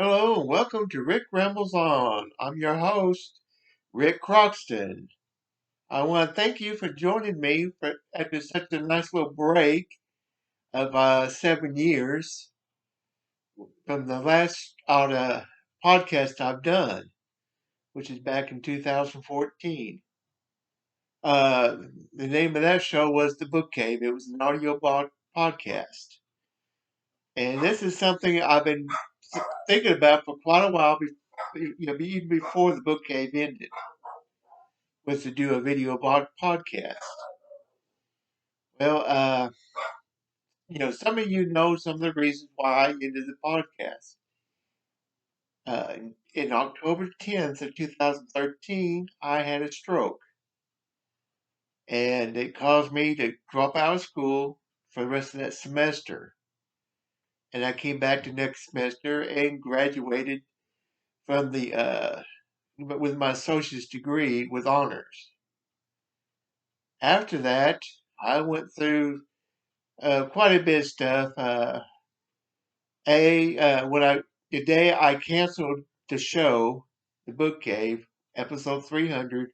Hello, and welcome to Ric Rambles On. I'm your host, Rick Croxton. I want to thank you for joining me after such a nice little break of 7 years from the last podcast I've done, which is back in 2014. Uh, the name of that show was The Book Cave. It was an podcast. And this is something I've been thinking about for quite a while, even before The Book Cave ended, was to do a video podcast. Well, some of you know some of the reasons why I ended the podcast. In October 10th of 2013, I had a stroke, and it caused me to drop out of school for the rest of that semester. And I came back the next semester and graduated from the with my associate's degree with honors. After that, I went through quite a bit of stuff. When the day I canceled the show, The Book Cave, episode 300,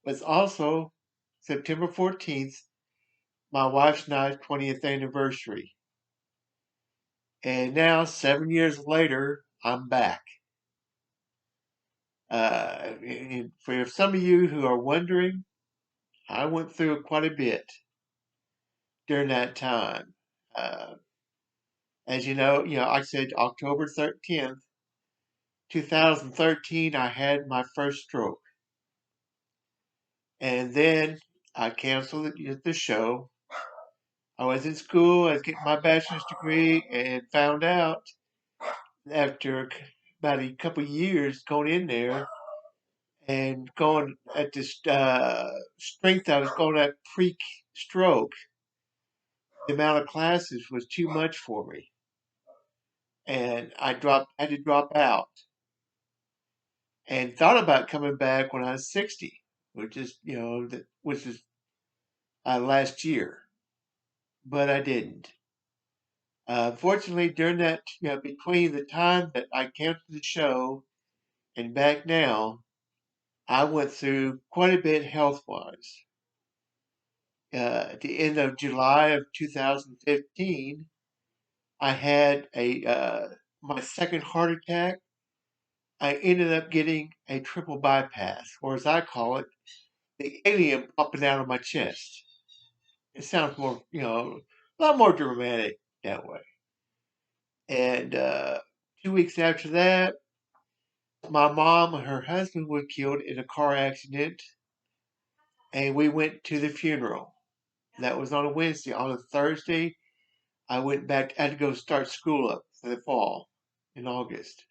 was also September 14th, my wife's and I's 20th anniversary. And now, 7 years later, I'm back. And for some of you who are wondering, I went through quite a bit during that time. Uh, as like I said, October 13th, 2013, I had my first stroke. And then I canceled the show. I was in school, I was getting my bachelor's degree, and found out after about a couple of years going in there and going at this strength I was going at pre-stroke, the amount of classes was too much for me, and had to drop out, and thought about coming back when I was 60, which is last year, but I didn't. Fortunately, during that, between the time that I canceled the show and back now, I went through quite a bit health wise. At the end of July of 2015, I had my second heart attack. I ended up getting a triple bypass, or as I call it, the alien popping out of my chest. It sounds more, a lot more dramatic that way. And 2 weeks after that, my mom and her husband were killed in a car accident, and we went to the funeral. That was on a Wednesday. On a Thursday, I went back. I had to go start school up for the fall in August.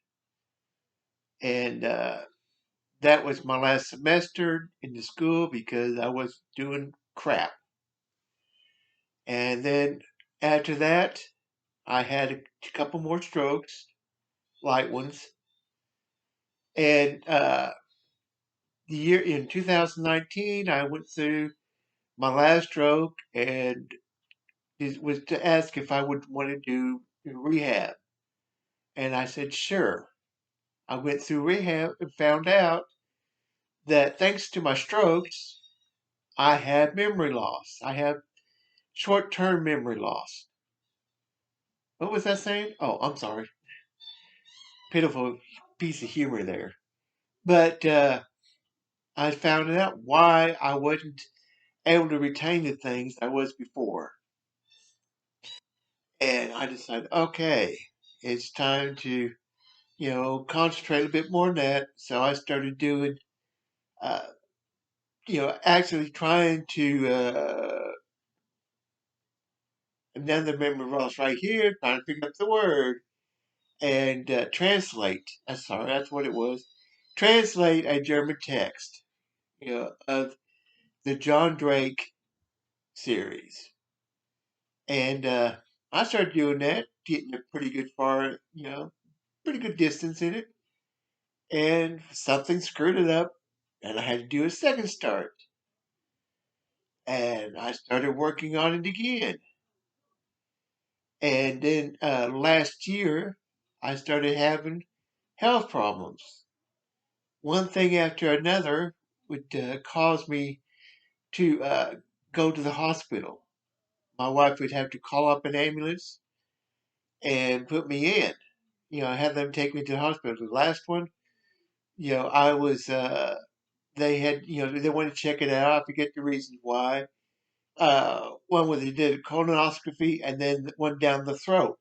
And that was my last semester in the school because I was doing crap. And then after that, I had a couple more strokes, light ones. And the year in 2019, I went through my last stroke, and it was to ask if I would want to do rehab. And I said, sure. I went through rehab and found out that thanks to my strokes, I have memory loss. I have short term memory loss. What was that saying? Oh, I'm sorry. Pitiful piece of humor there. But I found out why I wasn't able to retain the things I was before. And I decided, okay, it's time to concentrate a bit more on that. So I started doing, uh, actually trying to, another memory loss right here, trying to pick up the word and translate. Sorry, that's what it was. Translate a German text, of the John Drake series. And I started doing that, getting a pretty good pretty good distance in it. And something screwed it up, and I had to do a second start. And I started working on it again. And then last year, I started having health problems. One thing after another would cause me to go to the hospital. My wife would have to call up an ambulance and put me in. Have them take me to the hospital. The last one, I was, they had, they wanted to check it out. I forget the reasons why. One where they did a colonoscopy and then one down the throat.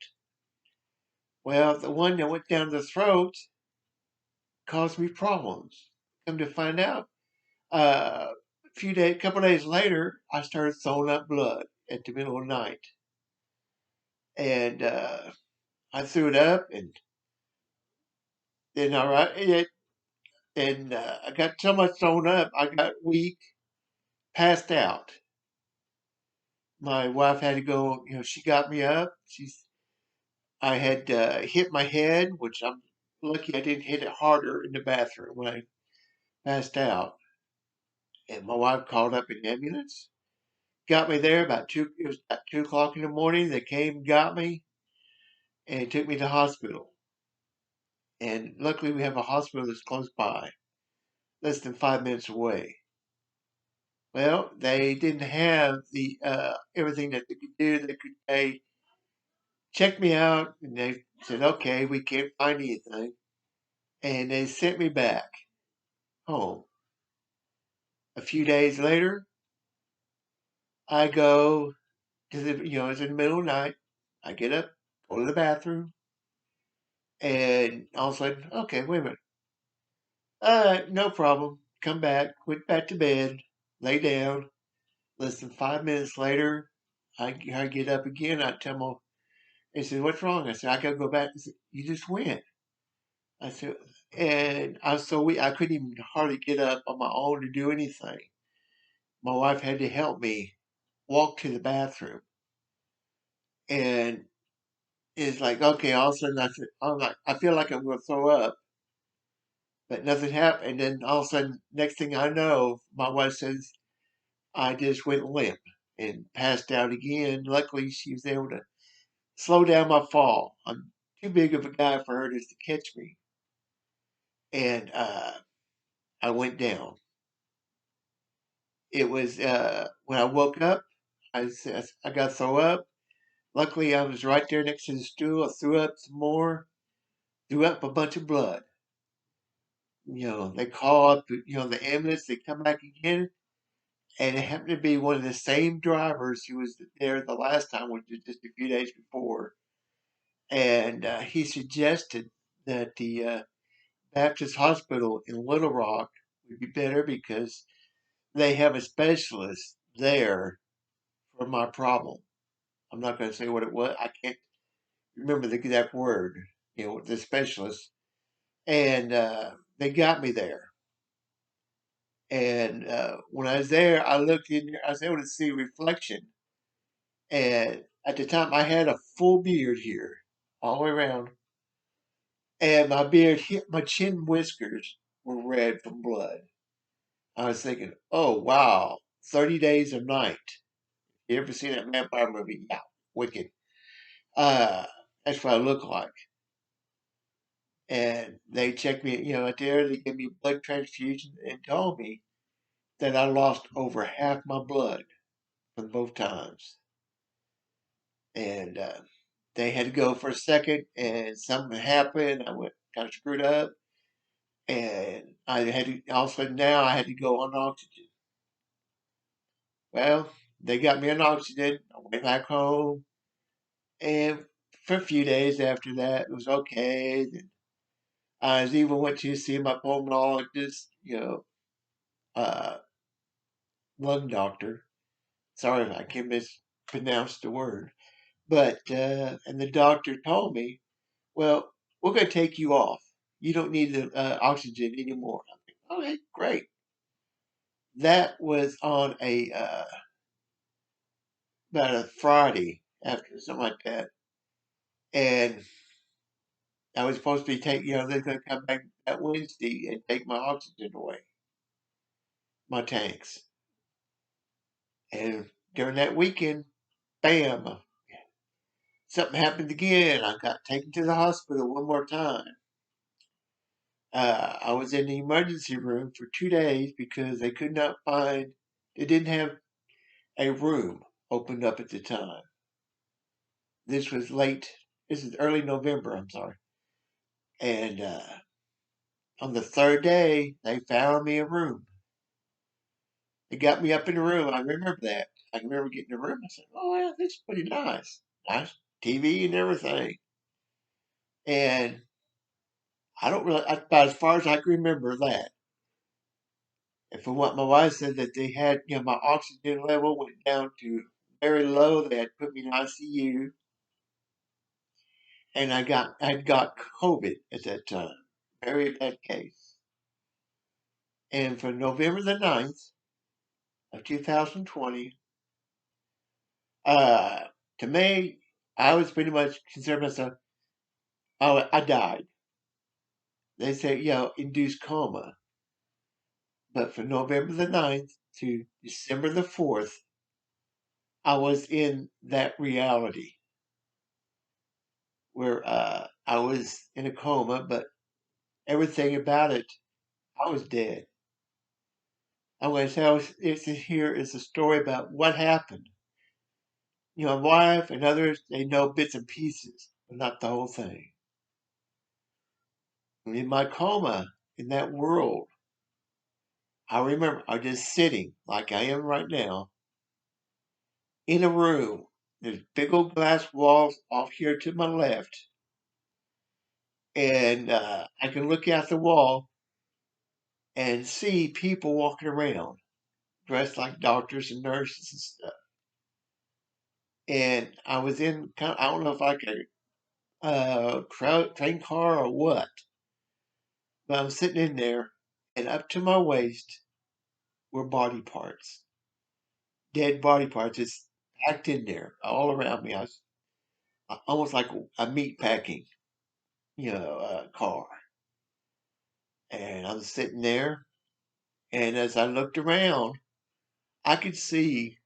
Well, the one that went down the throat caused me problems. Come to find out, couple days later, I started throwing up blood at the middle of the night, and I threw it up, and then I got so much thrown up, I got weak, passed out. My wife had to go. She got me up. I had hit my head, which I'm lucky I didn't hit it harder in the bathroom when I passed out. And my wife called up an ambulance, got me there about two. It was about 2 o'clock in the morning. They came, got me, and took me to the hospital. And luckily, we have a hospital that's close by, less than 5 minutes away. Well, they didn't have the everything that they could do. They checked me out, and they said, "Okay, we can't find anything," and they sent me back home. A few days later, I go to it's in the middle of the night. I get up, go to the bathroom, and all of a sudden, okay, wait a minute. All right, no problem. Come back, went back to bed, lay down. Less than 5 minutes later, I get up again. I tell them, they said, "What's wrong?" I said, "I got to go back." They said, "You just went." I said, and I was so weak, I couldn't even hardly get up on my own to do anything. My wife had to help me walk to the bathroom. And it's like, okay, all of a sudden I'm like, I feel like I'm going to throw up, but nothing happened. And then all of a sudden, next thing I know, my wife says, I just went limp and passed out again. Luckily, she was able to slow down my fall. I'm too big of a guy for her just to catch me. And I went down. It was when I woke up, I got to throw up. Luckily, I was right there next to the stool. I threw up some more, threw up a bunch of blood. They call up, the ambulance. They come back again, and it happened to be one of the same drivers who was there the last time, which was just a few days before. And he suggested that the Baptist Hospital in Little Rock would be better because they have a specialist there for my problem. I'm not going to say what it was. I can't remember the exact word, the specialist. And they got me there. And when I was there, I looked in there, I was able to see reflection. And at the time, I had a full beard here, all the way around. And my beard hit my chin whiskers were red from blood. I was thinking, oh, wow, 30 Days of Night. You ever seen that vampire movie? Yeah, wicked. Uh, that's what I look like. And they checked me, out there. They gave me a blood transfusion and told me that I lost over half my blood from both times. And they had to go for a second, and something happened. I went got screwed up, and I had to. All of a sudden, now I had to go on oxygen. Well, they got me on oxygen. I went back home, and for a few days after that, it was okay. I was even went to see my pulmonologist, uh, lung doctor. Sorry if I can mispronounce the word, but and the doctor told me, well, we're going to take you off. You don't need the oxygen anymore. I'm like, okay, great. That was on a about a Friday after something like that, and I was supposed to be taking. They're going to come back that Wednesday and take my oxygen away, my tanks. And during that weekend, bam, something happened again. I got taken to the hospital one more time. I was in the emergency room for 2 days because they could not find, they didn't have a room opened up at the time. This was this is early November, I'm sorry. And on the third day, they found me a room. They got me up in the room. I remember that. I remember getting in the room. I said, "Oh, yeah, this is pretty nice. Nice TV and everything." And I don't really, about as far as I can remember that. And from what my wife said, that they had, my oxygen level went down to very low. They had put me in ICU, and I got COVID at that time, very bad case. And from November the 9th of 2020, uh, to me, I was pretty much considered myself, oh, I died. They say, induced coma. But from November the 9th to December the 4th, I was in that reality where I was in a coma, but everything about it, I was dead. I'm going to tell this here is a story about what happened. My wife and others, they know bits and pieces, but not the whole thing. In my coma, in that world, I remember I was just sitting like I am right now in a room. There's big old glass walls off here to my left, and I can look out the wall and see people walking around dressed like doctors and nurses and stuff. And I was in kind of, I don't know if like a train car or what, but I'm sitting in there, and up to my waist were body parts, dead body parts, just packed in there all around me. I was almost like a meat packing, car. And I was sitting there, and as I looked around, I could see,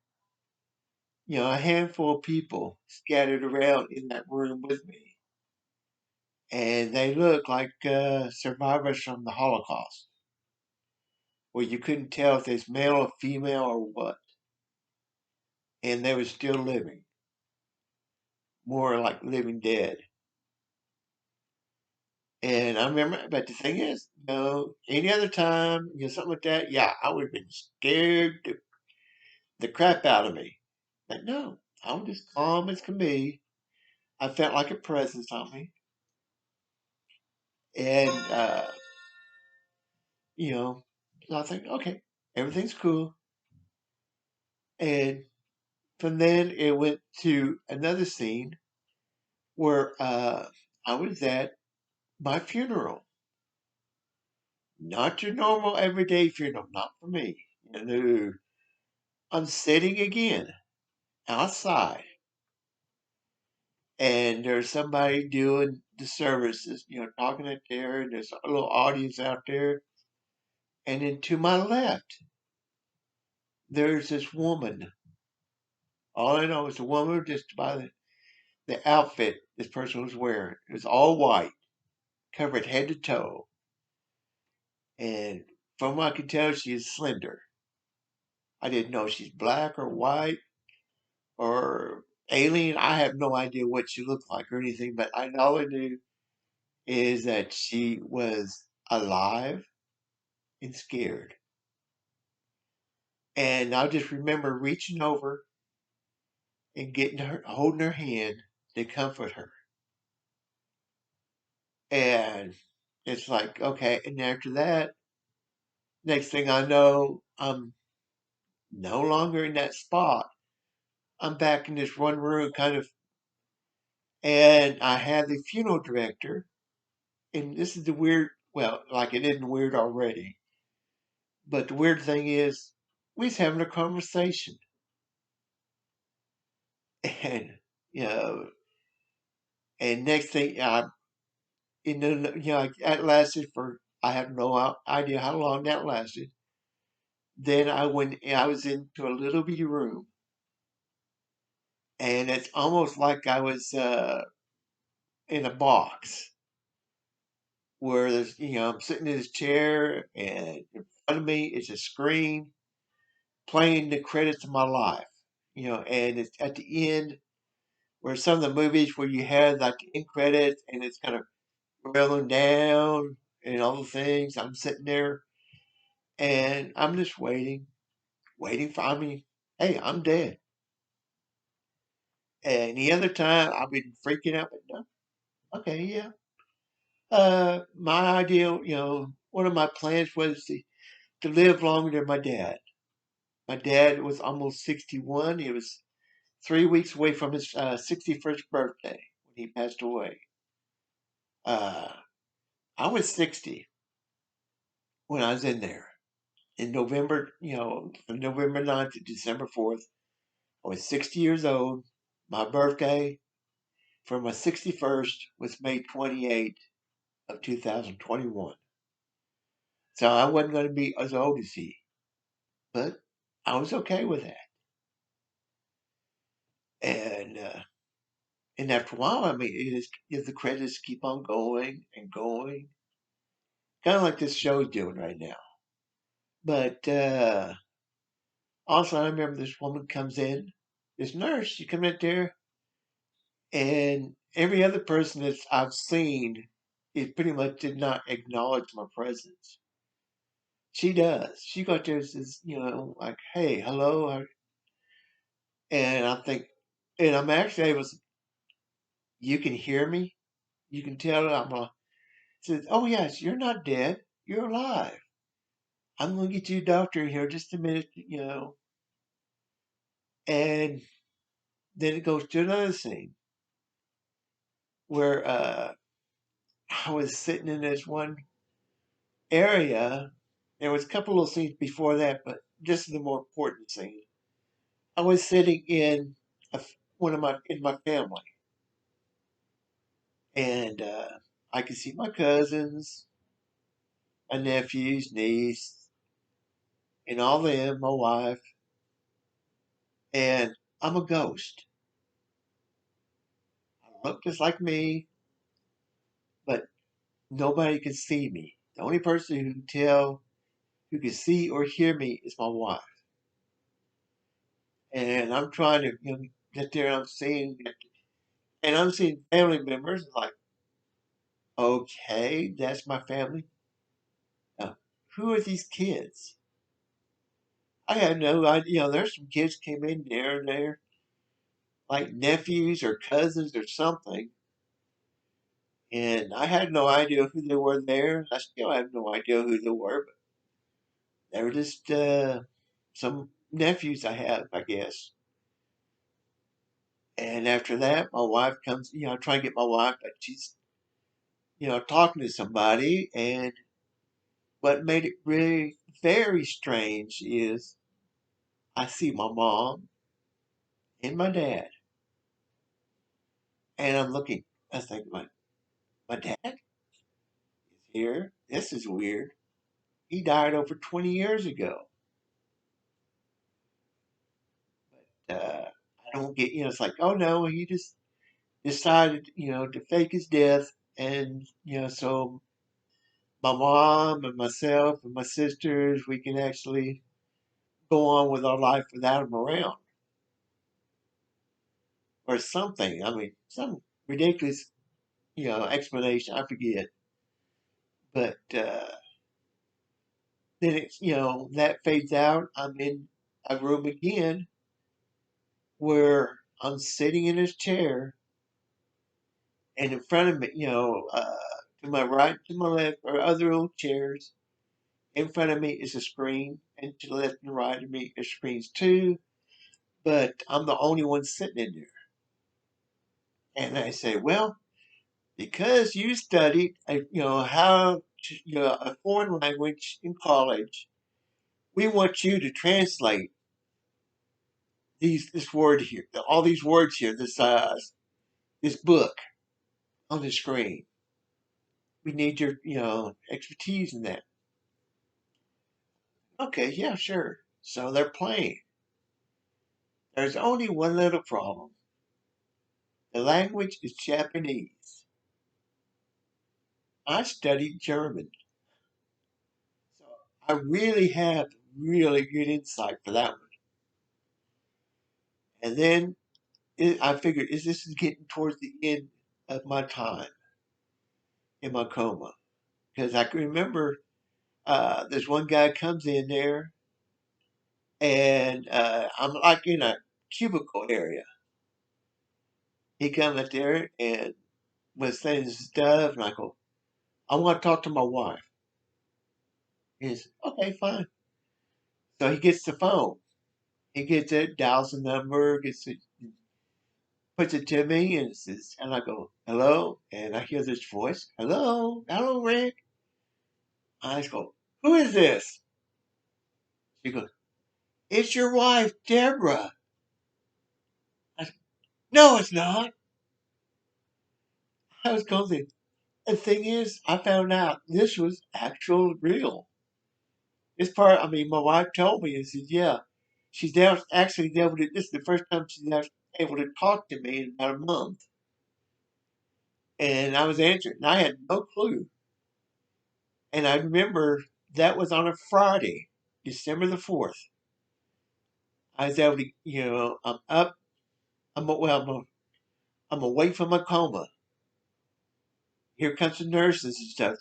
a handful of people scattered around in that room with me. And they looked like survivors from the Holocaust, where you couldn't tell if it's male or female or what. And they were still living, more like living dead. And I remember, but the thing is, any other time, something like that, yeah, I would have been scared the crap out of me. But no, I was as calm as can be. I felt like a presence on me. And, so I think, okay, everything's cool. And from then it went to another scene where I was at my funeral. Not your normal everyday funeral, not for me. No. I'm sitting again outside, and there's somebody doing the services, talking out there, and there's a little audience out there. And then to my left, there's this woman. All I know is a woman just by the outfit this person was wearing. It was all white, covered head to toe. And from what I could tell, she is slender. I didn't know if she's black or white or alien. I have no idea what she looked like or anything, but all I knew is that she was alive and scared. And I just remember reaching over and getting her, holding her hand to comfort her. And it's like, okay. And after that, next thing I know, I'm no longer in that spot. I'm back in this one room kind of, and I had the funeral director. And this is the weird, well, like it isn't weird already. But the weird thing is, we was having a conversation. And, you know, and next thing, that lasted for, I have no idea how long that lasted. Then I was into a little bitty room, and it's almost like I was in a box where there's, I'm sitting in this chair, and in front of me is a screen playing the credits of my life, and it's at the end where some of the movies where you had like the end credits and it's kind of rolling down and all the things. I'm sitting there and I'm just waiting for, I mean, hey, I'm dead. And the other time I've been freaking out, but no, okay, yeah. My ideal, one of my plans was to live longer than my dad. My dad was almost 61. He was 3 weeks away from his 61st birthday when he passed away. Uh, I was 60 when I was in there. In November, from November 9th to December 4th, I was 60 years old. My birthday for my 61st was May 28th of 2021. So I wasn't going to be as old as he, but I was okay with that. And after a while, I mean, the credits keep on going and going, kind of like this show's doing right now. But also, I remember this woman comes in, this nurse, she comes in there, and every other person that I've seen, it pretty much did not acknowledge my presence. She does. She got there and says, like, hey, hello. And I think, and I'm actually able to, you can hear me. You can tell that says, oh, yes, you're not dead. You're alive. I'm going to get you a doctor in here in just a minute. And then it goes to another scene where I was sitting in this one area. There was a couple of scenes before that, but this is the more important scene. I was sitting in one of my family, and I could see my cousins, my nephews, niece, and all them, my wife, and I'm a ghost. I look just like me, but nobody can see me. The only person who can see or hear me is my wife. And I'm trying to get there. And I'm seeing family members like, okay, that's my family. Now, who are these kids? I had no idea. There's some kids came in there and they're like nephews or cousins or something. And I had no idea who they were there. I still have no idea who they were, but they were just some nephews I have, I guess. And after that, my wife comes, I try to get my wife, but she's, talking to somebody. And what made it really very strange is I see my mom and my dad. And I'm looking, I think, my dad is here. This is weird. He died over 20 years ago. I don't get, it's like, oh no, he just decided, to fake his death. And, so my mom and myself and my sisters, we can actually go on with our life without him around or something. I mean, some ridiculous, explanation. I forget. But then it's, that fades out. I'm in a room again where I'm sitting in his chair, and in front of me, to my right, to my left, are other old chairs. In front of me is a screen, and to the left and right of me are screens too. But I'm the only one sitting in there. And I say, well, because you studied, how to, a foreign language in college, we want you to translate this word here, all these words here, this book on the screen. We need your, expertise in that. Okay, yeah, sure. So they're playing. There's only one little problem. The language is Japanese. I studied German, so I really have really good insight for that one. And then I figured, is this is getting towards the end of my time in my coma? Because I can remember there's one guy comes in there, and I'm like in a cubicle area. He comes up there and was saying stuff, and I go, I want to talk to my wife. He says, okay, fine. So he gets the phone. He gets it, dials the number, gets it, puts it to me, and says, and I go, hello, and I hear this voice, hello, Rick. I just go, who is this? She goes, it's your wife, Deborah. I said, no, it's not. I was going, the thing is, I found out this was actual real. This part, I mean, my wife told me and said, yeah, she's now actually able to, this is the first time she's now able to talk to me in about a month. And I was answering, and I had no clue. And I remember that was on a Friday, December the 4th. I was able to, I'm up, I'm away from my coma. Here comes the nurses and stuff.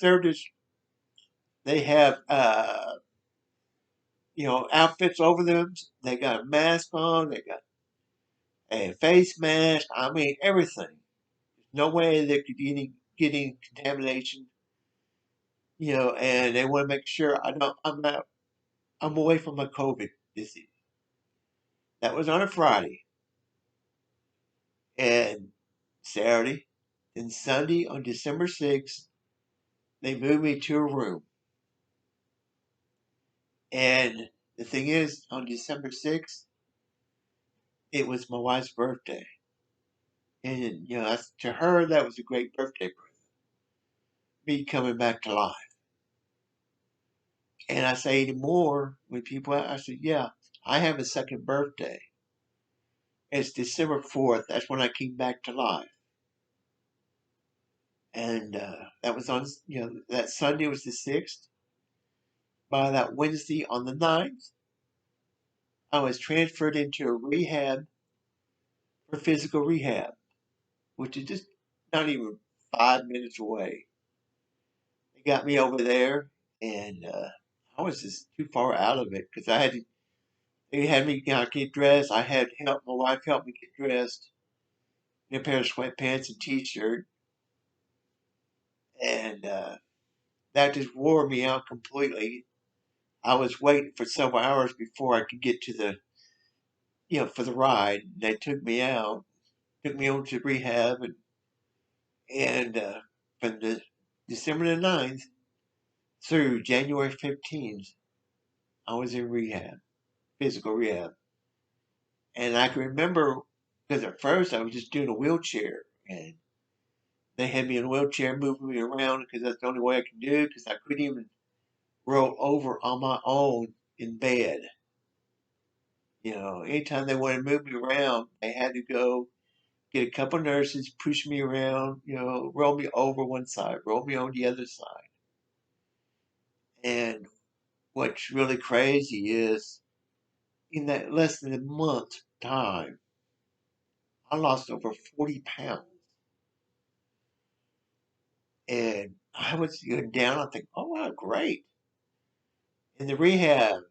They have, outfits over them. They got a mask on. They got a face mask. I mean, everything. No way they could get any contamination, and they want to make sure I'm away from my COVID disease. That was on a Friday and Saturday. Then Sunday on December 6th, they moved me to a room. And the thing is, on December 6th, it was my wife's birthday. And, to her, that was a great birthday present. Me coming back to life. And I say anymore when people, I said, yeah, I have a second birthday. It's December 4th. That's when I came back to life. And that was on, that Sunday was the 6th. By that Wednesday on the 9th, I was transferred into a rehab for physical rehab, which is just not even 5 minutes away. They got me over there, and I was just too far out of it because they had me get dressed. I had help, my wife helped me get dressed in a pair of sweatpants and t-shirt, and that just wore me out completely. I was waiting for several hours before I could get to for the ride. They took me out, took me over to rehab, and from the December the 9th through January 15th, I was in rehab, physical rehab. And I can remember, because at first I was just doing a wheelchair, and they had me in a wheelchair, moving me around, because that's the only way I could do it, because I couldn't even roll over on my own in bed. Anytime they wanted to move me around, they had to go get a couple nurses, push me around, roll me over one side, roll me on the other side. And what's really crazy is in that less than a month time, I lost over 40 pounds. And I was going down, I think, oh, wow, great. In the rehab,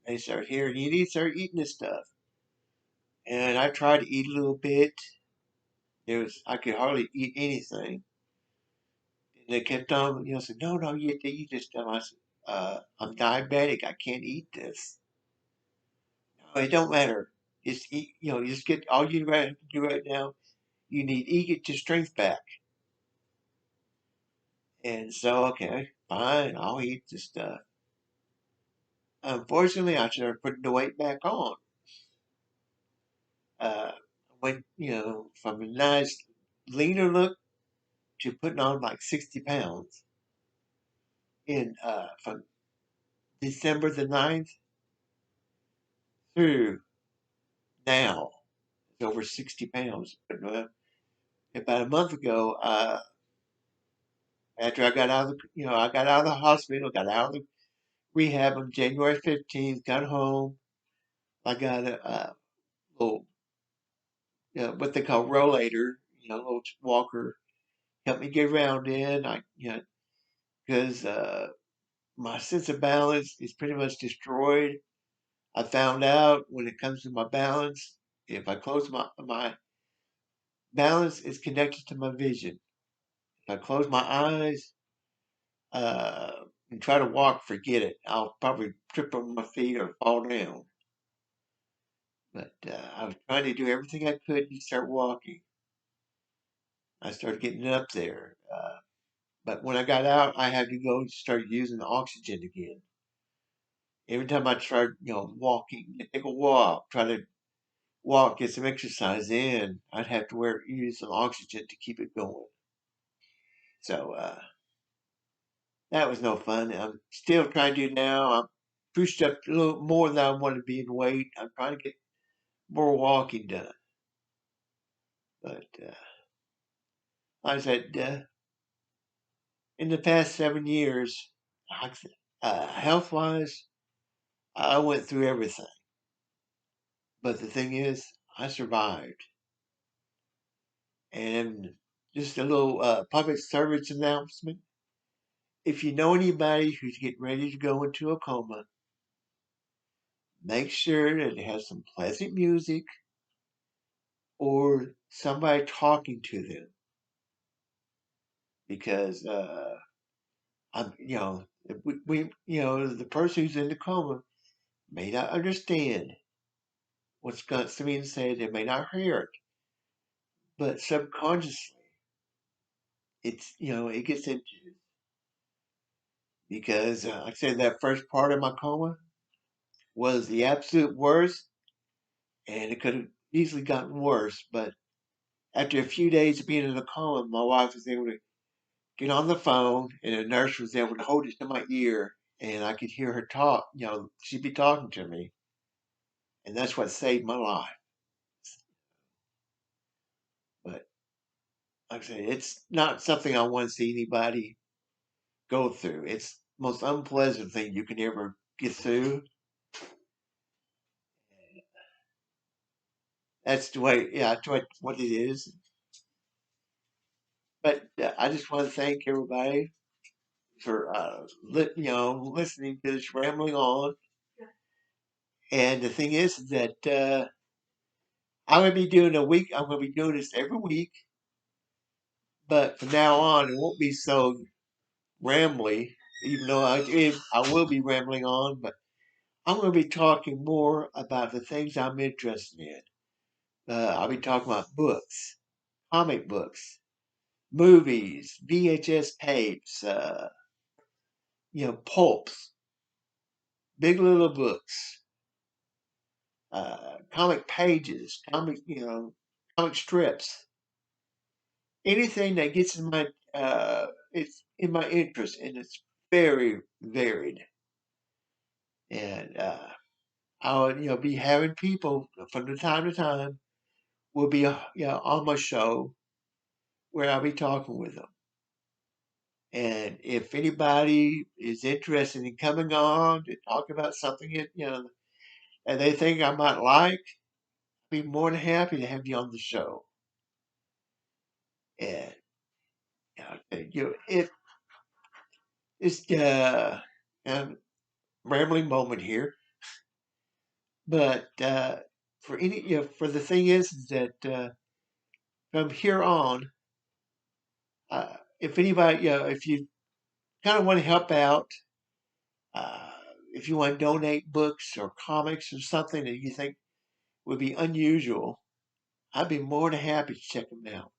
they start here, you need to start eating this stuff. And I tried to eat a little bit. I could hardly eat anything. And they kept on, saying, no, you have to eat this stuff. I said, I'm diabetic. I can't eat this. No, it don't matter. Just eat, just get all you have to do right now. You need to get your strength back. And so, okay, fine, I'll eat this stuff. Unfortunately, I started putting the weight back on. Went, from a nice leaner look to putting on like 60 pounds in from December the 9th through now. It's over 60 pounds. But, about a month ago, after I got out of I got out of the hospital, got out of the rehab on January 15th, got home. I got a little, what they call rollator, a little walker, helped me get around in. Because my sense of balance is pretty much destroyed. I found out when it comes to my balance, if I close my balance is connected to my vision. If I close my eyes uh, and try to walk, forget it. I'll probably trip on my feet or fall down. But I was trying to do everything I could to start walking. I started getting up there. But when I got out, I had to go and start using the oxygen again. Every time I tried, walking, take a walk, try to walk, get some exercise in, I'd have to use some oxygen to keep it going. So that was no fun. I'm still trying to do now. I'm pushed up a little more than I want to be in weight. I'm trying to get more walking done. But like I said, in the past 7 years, health wise, I went through everything. But the thing is, I survived. And just a little public service announcement. If you know anybody who's getting ready to go into a coma, make sure that it has some pleasant music or somebody talking to them. Because I'm, the person who's in the coma may not understand what's being said. They may not hear it, but subconsciously, it gets into it. Because, like I said, that first part of my coma was the absolute worst, and it could have easily gotten worse. But after a few days of being in a coma, my wife was able to get on the phone, and a nurse was able to hold it to my ear, and I could hear her talk. She'd be talking to me, and that's what saved my life. But like I said, it's not something I want to see anybody go through. It's the most unpleasant thing you can ever get through. That's the way, yeah, that's what it is. But I just want to thank everybody for listening to this rambling on. And the thing is that I'm gonna be doing a week. I'm gonna be doing this every week, but from now on, it won't be so rambly. Even though I will be rambling on, but I'm going to be talking more about the things I'm interested in. I'll be talking about books, comic books, movies, VHS tapes, pulps, big little books, comic pages, comic strips, anything that gets in my it's in my interest, and it's very varied. And I'll be having people from the time to time will be on my show where I'll be talking with them. And if anybody is interested in coming on to talk about something and they think I might like, I'd be more than happy to have you on the show. And it's a rambling moment here, but for the thing is that from here on, if anybody, if you kind of want to help out, uh, if you want to donate books or comics or something that you think would be unusual, I'd be more than happy to check them out.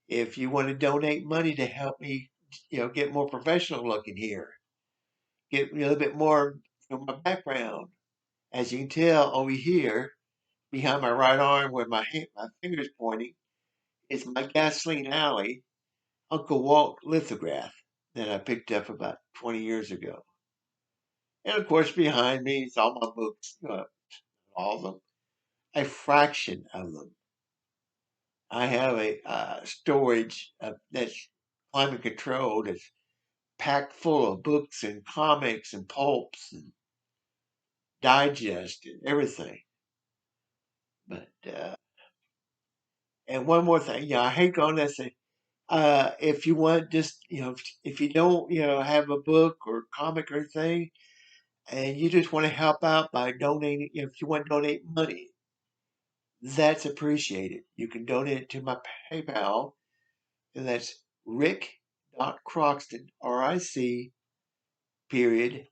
If you want to donate money to help me, get more professional looking here, get a little bit more from my background. As you can tell over here, behind my right arm where my finger's pointing, is my Gasoline Alley Uncle Walt lithograph that I picked up about 20 years ago. And of course, behind me is all my books, all of them, a fraction of them. I have a storage that's climate controlled. It's packed full of books and comics and pulps and digest and everything. But and one more thing, yeah, I hate going to say, if you want, just if you don't, have a book or comic or anything, and you just want to help out by donating, if you want to donate money, that's appreciated. You can donate it to my PayPal, and that's Ric.Croxton, RIC period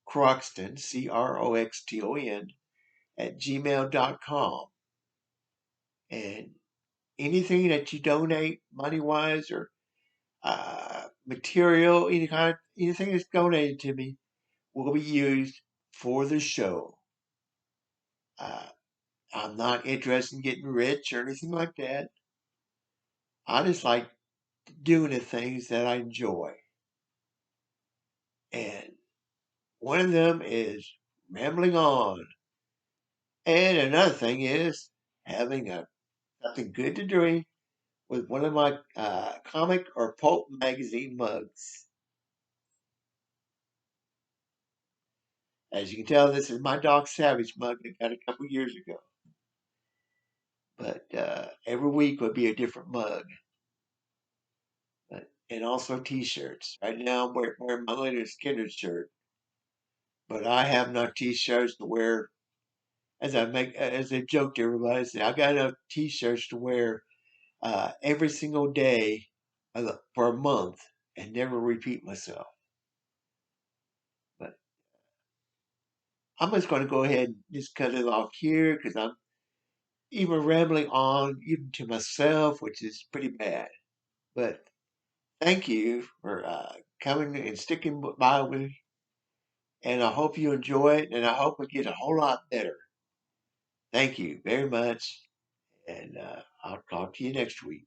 Croxton, CROXTON, at gmail.com. And anything that you donate money wise or material, anything that's donated to me will be used for the show. Uh, I'm not interested in getting rich or anything like that. I just like doing the things that I enjoy. And one of them is rambling on. And another thing is having something good to drink with one of my comic or pulp magazine mugs. As you can tell, this is my Dog Savage mug that I got a couple years ago. But every week would be a different mug. And also T-shirts. Right now, I'm wearing my Leonard Skinner shirt, but I have enough T-shirts to wear. As I joke to everybody, I say I got enough T-shirts to wear every single day for a month and never repeat myself. But I'm just going to go ahead and just cut it off here because I'm even rambling on, even to myself, which is pretty bad. But thank you for coming and sticking by with me. And I hope you enjoy it, and I hope we get a whole lot better. Thank you very much, and I'll talk to you next week.